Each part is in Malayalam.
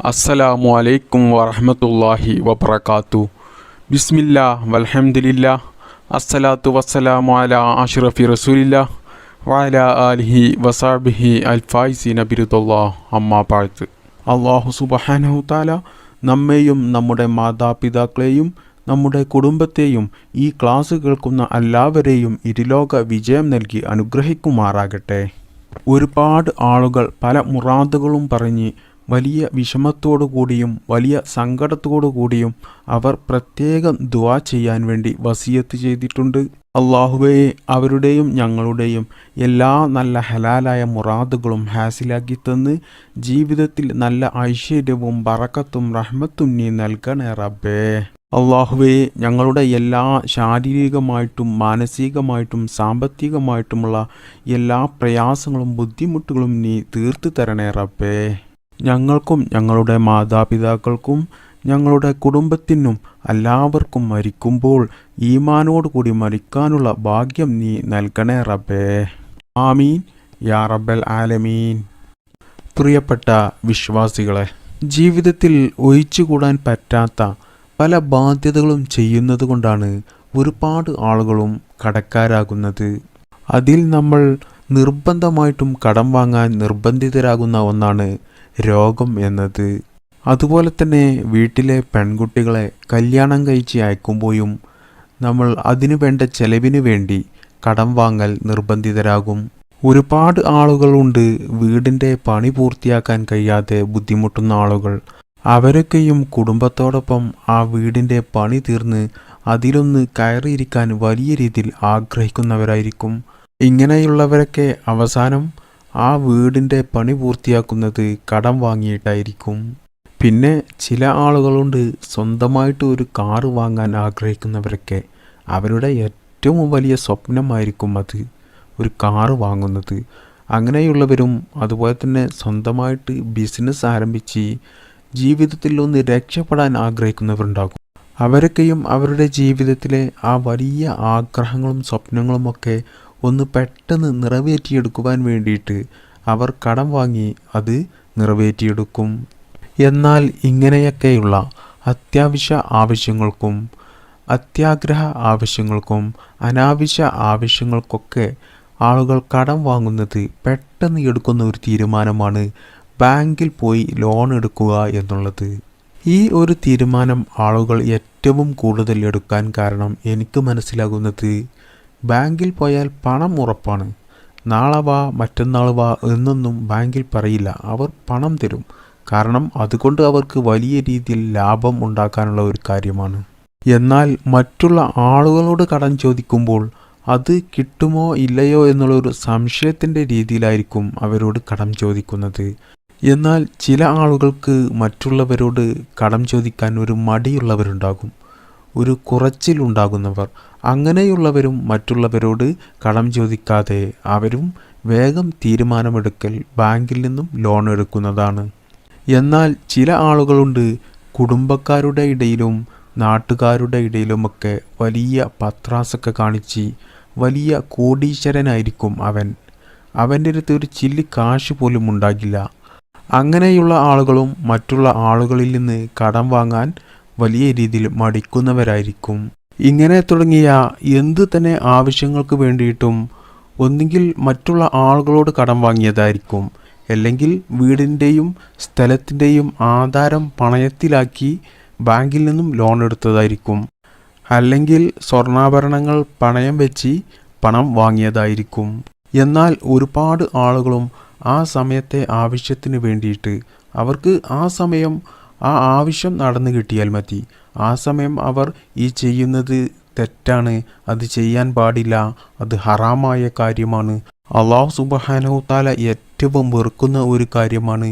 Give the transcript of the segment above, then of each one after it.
അസ്സലാമു അലൈക്കും വറഹ്മത്തുള്ളാഹി വബറകാത്തു. ബിസ്മില്ലാ വൽഹംദുലില്ലാ അസ്സലാത്തു വസ്സലാമു അലാ അഷ്റഫി റസൂലില്ലാ വഅലാ ആലിഹി വസഹ്ബിഹി അൽഫായിസീന ബിറുദല്ലാഹ് അമ്മാ ബഅദ്. അല്ലാഹു സുബ്ഹാനഹു തആല നമ്മെയും നമ്മുടെ മാതാപിതാക്കളെയും നമ്മുടെ കുടുംബത്തെയും ഈ ക്ലാസ് കേൾക്കുന്ന എല്ലാവരെയും ഇരുലോക വിജയം നൽകി അനുഗ്രഹിക്കുമാറാകട്ടെ. ഒരുപാട് ആളുകൾ പല മുറാദുകളും പറഞ്ഞ് വലിയ വിഷമത്തോടു കൂടിയും വലിയ സങ്കടത്തോടു കൂടിയും അവർ പ്രത്യേകം ദുആ ചെയ്യാൻ വേണ്ടി വസിയത്ത് ചെയ്തിട്ടുണ്ട്. അള്ളാഹുവേ, അവരുടെയും ഞങ്ങളുടെയും എല്ലാ നല്ല ഹലാലായ മുറാദുകളും ഹാസിലാക്കി തന്ന് ജീവിതത്തിൽ നല്ല ഐശ്വര്യവും ബറക്കത്തും റഹ്മത്തും നീ നൽകണേ റബ്ബേ. അള്ളാഹുവേ, ഞങ്ങളുടെ എല്ലാ ശാരീരികമായിട്ടും മാനസികമായിട്ടും സാമ്പത്തികമായിട്ടുമുള്ള എല്ലാ പ്രയാസങ്ങളും ബുദ്ധിമുട്ടുകളും നീ തീർത്തു തരണേ റബ്ബേ. ഞങ്ങൾക്കും ഞങ്ങളുടെ മാതാപിതാക്കൾക്കും ഞങ്ങളുടെ കുടുംബത്തിനും എല്ലാവർക്കും മരിക്കുമ്പോൾ ഈമാനോടുകൂടി മരിക്കാനുള്ള ഭാഗ്യം നീ നൽകണേ റബ്ബേ. ആമീൻ യാ റബ്ബൽ ആലമീൻ. പ്രിയപ്പെട്ട വിശ്വാസികളെ, ജീവിതത്തിൽ ഒഴിച്ചുകൂടാൻ പറ്റാത്ത പല ബാധ്യതകളും ചെയ്യുന്നത് കൊണ്ടാണ് ഒരുപാട് ആളുകളും കടക്കാരാകുന്നത്. അതിൽ നമ്മൾ നിർബന്ധമായിട്ടും കടം വാങ്ങാൻ നിർബന്ധിതരാകുന്ന ഒന്നാണ് രോഗം എന്നത്. അതുപോലെ തന്നെ വീട്ടിലെ പെൺകുട്ടികളെ കല്യാണം കഴിച്ച് അയക്കുമ്പോഴും നമ്മൾ അതിനു വേണ്ട ചെലവിന് വേണ്ടി കടം വാങ്ങൽ നിർബന്ധിതരാകും. ഒരുപാട് ആളുകളുണ്ട് വീടിൻ്റെ പണി പൂർത്തിയാക്കാൻ കഴിയാതെ ബുദ്ധിമുട്ടുന്ന ആളുകൾ. അവരൊക്കെയും കുടുംബത്തോടൊപ്പം ആ വീടിൻ്റെ പണി തീർന്ന് അതിലൊന്ന് കയറിയിരിക്കാൻ വലിയ രീതിയിൽ ആഗ്രഹിക്കുന്നവരായിരിക്കും. ഇങ്ങനെയുള്ളവരൊക്കെ അവസാനം ആ വീടിൻ്റെ പണി പൂർത്തിയാക്കുന്നത് കടം വാങ്ങിയിട്ടായിരിക്കും. പിന്നെ ചില ആളുകളുണ്ട് സ്വന്തമായിട്ട് ഒരു കാറ് വാങ്ങാൻ ആഗ്രഹിക്കുന്നവരൊക്കെ. അവരുടെ ഏറ്റവും വലിയ സ്വപ്നമായിരിക്കും അത്, ഒരു കാറ് വാങ്ങുന്നത്. അങ്ങനെയുള്ളവരും അതുപോലെ തന്നെ സ്വന്തമായിട്ട് ബിസിനസ് ആരംഭിച്ച് ജീവിതത്തിൽ ഒന്ന് രക്ഷപ്പെടാൻ ആഗ്രഹിക്കുന്നവരുണ്ടാകും. അവരൊക്കെയും അവരുടെ ജീവിതത്തിലെ ആ വലിയ ആഗ്രഹങ്ങളും സ്വപ്നങ്ങളുമൊക്കെ ഒന്ന് പെട്ടെന്ന് നിറവേറ്റിയെടുക്കുവാൻ വേണ്ടിയിട്ട് അവർ കടം വാങ്ങി അത് നിറവേറ്റിയെടുക്കും. എന്നാൽ ഇങ്ങനെയൊക്കെയുള്ള അത്യാവശ്യ ആവശ്യങ്ങൾക്കും അത്യാഗ്രഹ ആവശ്യങ്ങൾക്കും അനാവശ്യ ആവശ്യങ്ങൾക്കൊക്കെ ആളുകൾ കടം വാങ്ങുന്നത് പെട്ടെന്ന് എടുക്കുന്ന ഒരു തീരുമാനമാണ് ബാങ്കിൽ പോയി ലോൺ എടുക്കുക എന്നുള്ളത്. ഈ ഒരു തീരുമാനം ആളുകൾ ഏറ്റവും കൂടുതൽ എടുക്കാൻ കാരണം എനിക്ക് മനസ്സിലാകുന്നത്, ബാങ്കിൽ പോയാൽ പണം ഉറപ്പാണ്. നാളെ വാ മറ്റന്നാൾ വാ എന്നൊന്നും ബാങ്കിൽ പറയില്ല, അവർ പണം തരും. കാരണം അതുകൊണ്ട് അവർക്ക് വലിയ രീതിയിൽ ലാഭം ഉണ്ടാക്കാനുള്ള ഒരു കാര്യമാണ്. എന്നാൽ മറ്റുള്ള ആളുകളോട് കടം ചോദിക്കുമ്പോൾ അത് കിട്ടുമോ ഇല്ലയോ എന്നുള്ളൊരു സംശയത്തിൻ്റെ രീതിയിലായിരിക്കും അവരോട് കടം ചോദിക്കുന്നത്. എന്നാൽ ചില ആളുകൾക്ക് മറ്റുള്ളവരോട് കടം ചോദിക്കാൻ ഒരു മടിയുള്ളവരുണ്ടാകും, ഒരു കുറച്ചിലുണ്ടാകുന്നവർ. അങ്ങനെയുള്ളവരും മറ്റുള്ളവരോട് കടം ചോദിക്കാതെ അവരും വേഗം തീരുമാനമെടുക്കൽ ബാങ്കിൽ നിന്നും ലോൺ എടുക്കുന്നതാണ്. എന്നാൽ ചില ആളുകളുണ്ട് കുടുംബക്കാരുടെ ഇടയിലും നാട്ടുകാരുടെ ഇടയിലുമൊക്കെ വലിയ പത്രാസൊക്കെ കാണിച്ച് വലിയ കോടീശ്വരനായിരിക്കും അവൻ. അവൻ്റെ അടുത്ത് ഒരു ചില്ലി കാശ് പോലും ഉണ്ടാകില്ല. അങ്ങനെയുള്ള ആളുകളും മറ്റുള്ള ആളുകളിൽ നിന്ന് കടം വാങ്ങാൻ വലിയ രീതിയിൽ മടിക്കുന്നവരായിരിക്കും. ഇങ്ങനെ തുടങ്ങിയ എന്ത് തന്നെ ആവശ്യങ്ങൾക്ക് വേണ്ടിയിട്ടും ഒന്നുകിൽ മറ്റുള്ള ആളുകളോട് കടം വാങ്ങിയതായിരിക്കും, അല്ലെങ്കിൽ വീടിൻ്റെയും സ്ഥലത്തിൻ്റെയും ആധാരം പണയത്തിലാക്കി ബാങ്കിൽ നിന്നും ലോൺ എടുത്തതായിരിക്കും, അല്ലെങ്കിൽ സ്വർണ്ണാഭരണങ്ങൾ പണയം വെച്ച് പണം വാങ്ങിയതായിരിക്കും. എന്നാൽ ഒരുപാട് ആളുകളും ആ സമയത്തെ ആവശ്യത്തിന് വേണ്ടിയിട്ട് അവർക്ക് ആ സമയം ആ ആവശ്യം നടന്നു കിട്ടിയാൽ മതി. ആ സമയം അവർ ഈ ചെയ്യുന്നത് തെറ്റാണ്, അത് ചെയ്യാൻ പാടില്ല, അത് ഹറാമായ കാര്യമാണ്, അല്ലാഹു സുബ്ഹാനഹു തആല ഏറ്റവും വെറുക്കുന്ന ഒരു കാര്യമാണ്,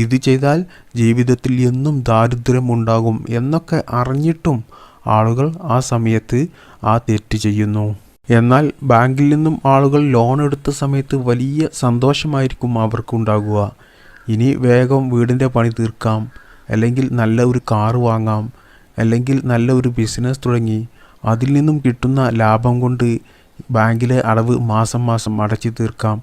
ഇത് ചെയ്താൽ ജീവിതത്തിൽ എന്നും ദാരിദ്ര്യം ഉണ്ടാകും എന്നൊക്കെ അറിഞ്ഞിട്ടും ആളുകൾ ആ സമയത്ത് ആ തെറ്റ് ചെയ്യുന്നു. എന്നാൽ ബാങ്കിൽ നിന്നും ആളുകൾ ലോൺ എടുത്ത സമയത്ത് വലിയ സന്തോഷമായിരിക്കും അവർക്കുണ്ടാകുക. ഇനി വേഗം വീടിൻ്റെ പണി തീർക്കാം, അല്ലെങ്കിൽ നല്ല ഒരു കാറ് വാങ്ങാം, അല്ലെങ്കിൽ നല്ല ഒരു ബിസിനസ് തുടങ്ങി അതിൽ നിന്നും കിട്ടുന്ന ലാഭം കൊണ്ട് ബാങ്കിലെ അടവ് മാസം മാസം അടച്ചു തീർക്കാം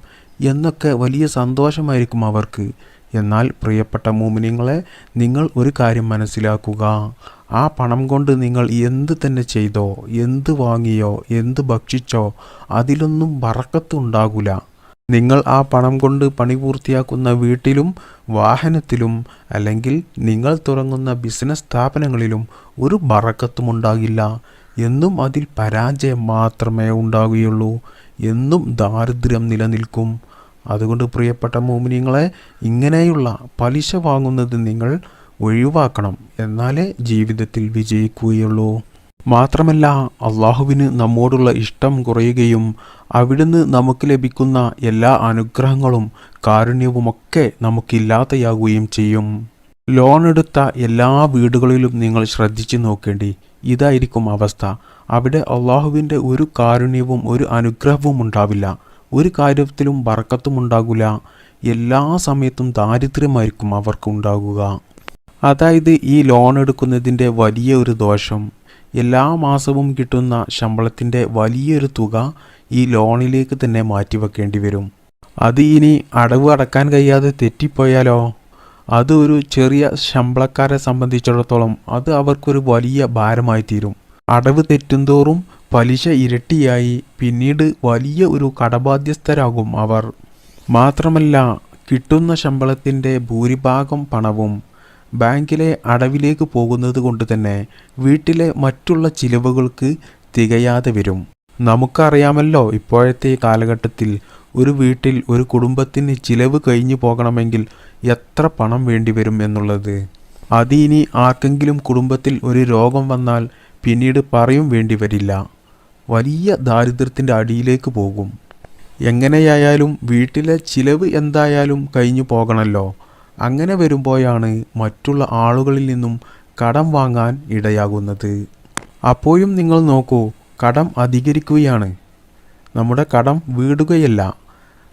എന്നൊക്കെ വലിയ സന്തോഷമായിരിക്കും അവർക്ക്. എന്നാൽ പ്രിയപ്പെട്ട മുഅ്മിനീങ്ങളെ, നിങ്ങൾ ഒരു കാര്യം മനസ്സിലാക്കുക. ആ പണം കൊണ്ട് നിങ്ങൾ എന്ത് തന്നെ ചെയ്തോ, എന്ത് വാങ്ങിയോ, എന്ത് ഭക്ഷിച്ചോ, അതിലൊന്നും ബറക്കത്ത് ഉണ്ടാകില്ല. നിങ്ങൾ ആ പണം കൊണ്ട് പണി പൂർത്തിയാക്കുന്ന വീട്ടിലും വാഹനത്തിലും അല്ലെങ്കിൽ നിങ്ങൾ തുടങ്ങുന്ന ബിസിനസ് സ്ഥാപനങ്ങളിലും ഒരു ബറക്കത്തും ഉണ്ടാകില്ല. എന്നും അതിൽ പരാജയം മാത്രമേ ഉണ്ടാകുകയുള്ളൂ. എന്നും ദാരിദ്ര്യം നിലനിൽക്കും. അതുകൊണ്ട് പ്രിയപ്പെട്ട മുഅ്മിനീങ്ങളെ, ഇങ്ങനെയുള്ള പലിശ വാങ്ങുന്നത് നിങ്ങൾ ഒഴിവാക്കണം. എന്നാലേ ജീവിതത്തിൽ വിജയിക്കുകയുള്ളൂ. മാത്രമല്ല, അള്ളാഹുവിന് നമ്മോടുള്ള ഇഷ്ടം കുറയുകയും അവിടുന്ന് നമുക്ക് ലഭിക്കുന്ന എല്ലാ അനുഗ്രഹങ്ങളും കാരുണ്യവുമൊക്കെ നമുക്കില്ലാതെയാകുകയും ചെയ്യും. ലോൺ എടുത്ത എല്ലാ വീടുകളിലും നിങ്ങൾ ശ്രദ്ധിച്ചു നോക്കേണ്ടി. ഇതായിരിക്കും അവസ്ഥ. അവിടെ അള്ളാഹുവിൻ്റെ ഒരു കാരുണ്യവും ഒരു അനുഗ്രഹവും ഉണ്ടാവില്ല. ഒരു കാര്യത്തിലും ബറക്കത്തും ഉണ്ടാകില്ല. എല്ലാ സമയത്തും ദാരിദ്ര്യമായിരിക്കും അവർക്കുണ്ടാകുക. അതായത് ഈ ലോൺ എടുക്കുന്നതിൻ്റെ വലിയ ഒരു ദോഷം, എല്ലാ മാസവും കിട്ടുന്ന ശമ്പളത്തിൻ്റെ വലിയൊരു തുക ഈ ലോണിലേക്ക് തന്നെ മാറ്റിവെക്കേണ്ടി വരും. അത് ഇനി അടവ് അടക്കാൻ കഴിയാതെ തെറ്റിപ്പോയാലോ? അത് ഒരു ചെറിയ ശമ്പളക്കാരെ സംബന്ധിച്ചിടത്തോളം അത് അവർക്കൊരു വലിയ ഭാരമായി തീരും. അടവ് തെറ്റുന്തോറും പലിശ ഇരട്ടിയായി പിന്നീട് വലിയ ഒരു കടബാധ്യസ്ഥരാകും അവർ. മാത്രമല്ല, കിട്ടുന്ന ശമ്പളത്തിൻ്റെ ഭൂരിഭാഗം പണവും ബാങ്കിലെ അടവിലേക്ക് പോകുന്നത് കൊണ്ട് തന്നെ വീട്ടിലെ മറ്റുള്ള ചിലവുകൾക്ക് തികയാതെ വരും. നമുക്കറിയാമല്ലോ, ഇപ്പോഴത്തെ കാലഘട്ടത്തിൽ ഒരു വീട്ടിൽ ഒരു കുടുംബത്തിന് ചിലവ് കഴിഞ്ഞു പോകണമെങ്കിൽ എത്ര പണം വേണ്ടിവരും എന്നുള്ളത്. അത് ഇനി ആർക്കെങ്കിലും കുടുംബത്തിൽ ഒരു രോഗം വന്നാൽ പിന്നീട് പറയും വേണ്ടി വരില്ല. വലിയ ദാരിദ്ര്യത്തിൻ്റെ അടിയിലേക്ക് പോകും. എങ്ങനെയായാലും വീട്ടിലെ ചിലവ് എന്തായാലും കഴിഞ്ഞു പോകണമല്ലോ. അങ്ങനെ വരുമ്പോഴാണ് മറ്റുള്ള ആളുകളിൽ നിന്നും കടം വാങ്ങാൻ ഇടയാകുന്നത്. അപ്പോഴും നിങ്ങൾ നോക്കൂ, കടം അധികരിക്കുകയാണ്. നമ്മുടെ കടം വീടുകയല്ല.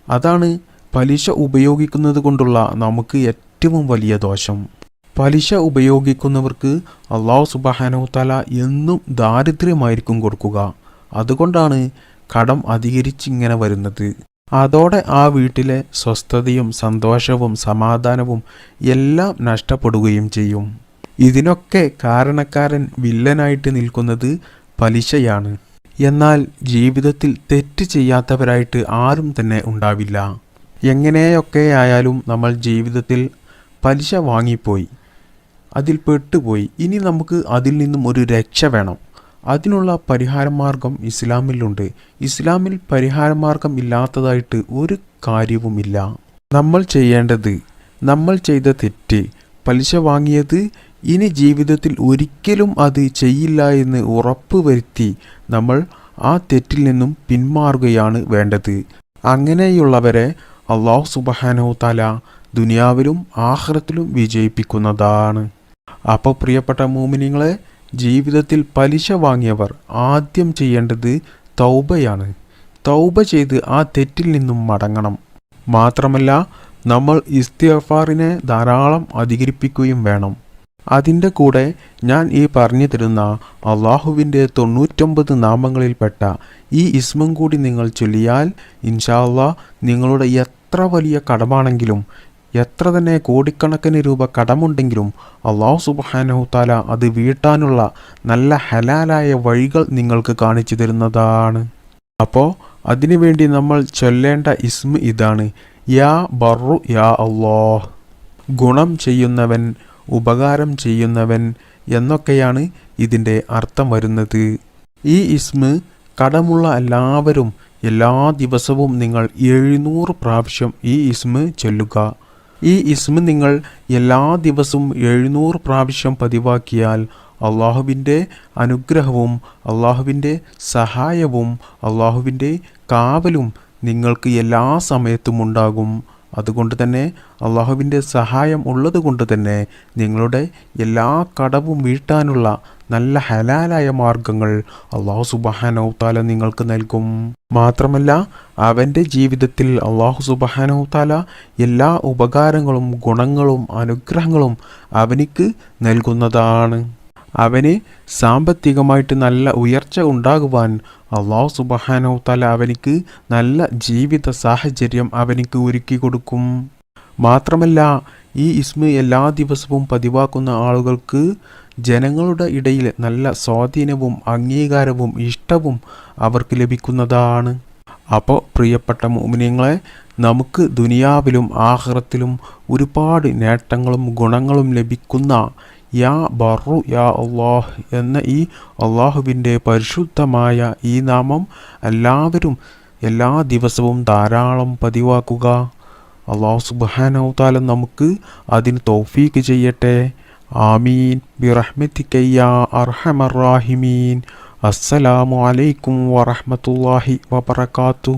അതാണ് പലിശ ഉപയോഗിക്കുന്നത് കൊണ്ടുള്ള നമുക്ക് ഏറ്റവും വലിയ ദോഷം. പലിശ ഉപയോഗിക്കുന്നവർക്ക് അല്ലാഹു സുബ്ഹാനഹു തആല എന്നും ദാരിദ്ര്യമായിരിക്കും കൊടുക്കുക. അതുകൊണ്ടാണ് കടം അധികരിച്ചിങ്ങനെ വരുന്നത്. അതോടെ ആ വീട്ടിലെ സ്വസ്ഥതയും സന്തോഷവും സമാധാനവും എല്ലാം നഷ്ടപ്പെടുകയും ചെയ്യും. ഇതിനൊക്കെ കാരണക്കാരൻ വില്ലനായിട്ട് നിൽക്കുന്നത് പലിശയാണ്. എന്നാൽ ജീവിതത്തിൽ തെറ്റ് ചെയ്യാത്തവരായിട്ട് ആരും തന്നെ ഉണ്ടാവില്ല. എങ്ങനെയൊക്കെ ആയാലും നമ്മൾ ജീവിതത്തിൽ പലിശ വാങ്ങിപ്പോയി, അതിൽ പെട്ടുപോയി. ഇനി നമുക്ക് അതിൽ നിന്നും ഒരു രക്ഷ വേണം. അതിനുള്ള പരിഹാരമാർഗം ഇസ്ലാമിലുണ്ട്. ഇസ്ലാമിൽ പരിഹാരമാർഗം ഇല്ലാത്തതായിട്ട് ഒരു കാര്യവുമില്ല. നമ്മൾ ചെയ്യേണ്ടത്, നമ്മൾ ചെയ്ത തെറ്റ്, പലിശ വാങ്ങിയത്, ഇനി ജീവിതത്തിൽ ഒരിക്കലും അത് ചെയ്യില്ല എന്ന് ഉറപ്പ് വരുത്തി നമ്മൾ ആ തെറ്റിൽ നിന്നും പിന്മാറുകയാണ് വേണ്ടത്. അങ്ങനെയുള്ളവരെ അല്ലാഹു സുബ്ഹാനഹു തആല ദുനിയാവിലും ആഖിറത്തിലും വിജയിപ്പിക്കുന്നതാണ്. അപ്പോൾ പ്രിയപ്പെട്ട മുഅ്മിനീങ്ങളെ, ജീവിതത്തിൽ പലിശ വാങ്ങിയവർ ആദ്യം ചെയ്യേണ്ടത് തൗബയാണ്. തൗബ ചെയ്ത് ആ തെറ്റിൽ നിന്നും മടങ്ങണം. മാത്രമല്ല, നമ്മൾ ഇസ്തിഗ്ഫാറിനെ ധാരാളം അധികരിപ്പിക്കുകയും വേണം. അതിൻ്റെ കൂടെ ഞാൻ ഈ പറഞ്ഞു തരുന്ന അള്ളാഹുവിൻ്റെ 99 നാമങ്ങളിൽപ്പെട്ട ഈ ഇസ്മും കൂടി നിങ്ങൾ ചൊല്ലിയാൽ ഇൻഷാ അല്ലാഹ് നിങ്ങളുടെ എത്ര വലിയ കടമാണെങ്കിലും, എത്ര തന്നെ കോടിക്കണക്കിന് രൂപ കടമുണ്ടെങ്കിലും അല്ലാഹു സുബ്ഹാനഹു തആല അത് വീട്ടാനുള്ള നല്ല ഹലാലായ വഴികൾ നിങ്ങൾക്ക് കാണിച്ചു തരുന്നതാണ്. അപ്പോൾ അതിനുവേണ്ടി നമ്മൾ ചൊല്ലേണ്ട ഇസ്മ ഇതാണ്: യാ ബർറു യാ അല്ലാഹ്. ഗുണം ചെയ്യുന്നവൻ, ഉപകാരം ചെയ്യുന്നവൻ എന്നൊക്കെയാണ് ഇതിൻ്റെ അർത്ഥം വരുന്നത്. ഈ ഇസ്മ കടമുള്ള എല്ലാവരും എല്ലാ ദിവസവും നിങ്ങൾ 700 പ്രാവശ്യം ഈ ഇസ്മ ചൊല്ലുക. ഈ ഇസ്മ നിങ്ങൾ എല്ലാ ദിവസവും 700 പ്രാവശ്യം പതിവാക്കിയാൽ അള്ളാഹുവിൻ്റെ അനുഗ്രഹവും അള്ളാഹുവിൻ്റെ സഹായവും അള്ളാഹുവിൻ്റെ കാവലും നിങ്ങൾക്ക് എല്ലാ സമയത്തും ഉണ്ടാകും. അതുകൊണ്ട് തന്നെ അള്ളാഹുവിൻ്റെ സഹായം ഉള്ളത് കൊണ്ട് തന്നെ നിങ്ങളുടെ എല്ലാ കടവും വീട്ടാനുള്ള നല്ല ഹലാലായ മാർഗങ്ങൾ അല്ലാഹു സുബ്ഹാനഹു തആല നിങ്ങൾക്ക് നൽകും. മാത്രമല്ല, അവൻ്റെ ജീവിതത്തിൽ അല്ലാഹു സുബ്ഹാനഹു തആല എല്ലാ ഉപകാരങ്ങളും ഗുണങ്ങളും അനുഗ്രഹങ്ങളും അവനിക്ക് നൽകുന്നതാണ്. അവന് സാമ്പത്തികമായിട്ട് നല്ല ഉയർച്ച ഉണ്ടാകുവാൻ അല്ലാഹു സുബ്ഹാനഹു തആല അവനിക്ക് നല്ല ജീവിത സാഹചര്യം അവനിക്ക് ഒരുക്കി കൊടുക്കും. മാത്രമല്ല ഈ ഇസ്മ എല്ലാ ദിവസവും പതിവാക്കുന്ന ആളുകൾക്ക് ജനങ്ങളുടെ ഇടയിൽ നല്ല സ്വാധീനവും അംഗീകാരവും ഇഷ്ടവും അവർക്ക് ലഭിക്കുന്നതാണ്. അപ്പോൾ പ്രിയപ്പെട്ട മുഅ്മിനീങ്ങളെ, നമുക്ക് ദുനിയാവിലും ആഖിറത്തിലും ഒരുപാട് നേട്ടങ്ങളും ഗുണങ്ങളും ലഭിക്കുന്ന യാ ബറു യാ അല്ലാഹ് എന്ന ഈ അള്ളാഹുവിൻ്റെ പരിശുദ്ധമായ ഈ നാമം എല്ലാവരും എല്ലാ ദിവസവും ധാരാളം പതിവാക്കുക. അല്ലാഹു സുബ്ഹാനഹു തആല നമുക്ക് അതിന് തൗഫീക്ക് ചെയ്യട്ടെ. ആമീൻ ബിറഹ്മതിക യാ അർഹമർ റാഹിമീൻ. അസ്സലാമു അലൈക്കും വറഹ്മത്തുള്ളാഹി വബറകാതുഹു.